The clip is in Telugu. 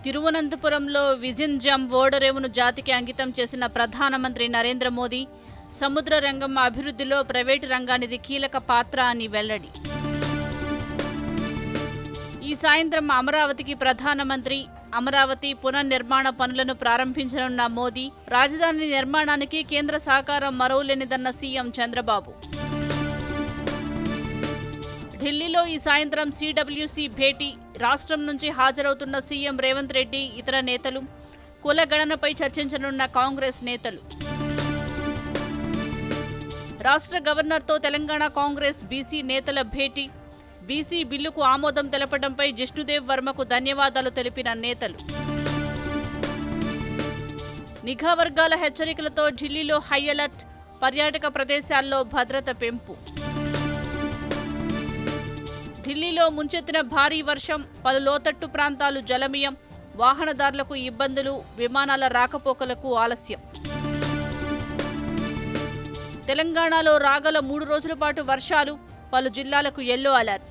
తిరువనంతపురంలో విజిన్ జమ్ ఓడరేవును జాతికి అంకితం చేసిన ప్రధానమంత్రి నరేంద్ర మోదీ సముద్ర రంగం అభివృద్ధిలో ప్రైవేటు రంగానిది కీలక పాత్ర అని వెల్లడి. ఈ సాయంత్రం అమరావతికి ప్రధానమంత్రి అమరావతి పునర్నిర్మాణ పనులను ప్రారంభించనున్న మోదీ రాజధాని నిర్మాణానికి కేంద్ర సహకారం మరోలేనిదన్న సీఎం చంద్రబాబు. ఢిల్లీలో ఈ సాయంత్రం సిడబ్ల్యూసీ భేటీ. రాష్ట్రం నుంచి హాజరవుతున్న సీఎం రేవంత్ రెడ్డి, ఇతర నేతలు. కులగణనపై చర్చించనున్న కాంగ్రెస్ నేతలు. రాష్ట్ర గవర్నర్తో తెలంగాణ కాంగ్రెస్ బీసీ నేతల భేటీ. బీసీ బిల్లుకు ఆమోదం తెలపడంపై జిష్ణుదేవ్ వర్మకు ధన్యవాదాలు తెలిపిన నేతలు. నిఘా వర్గాల హెచ్చరికలతో ఢిల్లీలో హై అలర్ట్. పర్యాటక ప్రదేశాల్లో భద్రత పెంపు. ఢిల్లీలో ముంచెత్తిన భారీ వర్షం. పలు లోతట్టు ప్రాంతాలు జలమయం. వాహనదారులకు ఇబ్బందులు. విమానాల రాకపోకలకు ఆలస్యం. తెలంగాణలో రాగల 3 రోజుల పాటు వర్షాలు. పలు జిల్లాలకు యెల్లో అలర్ట్.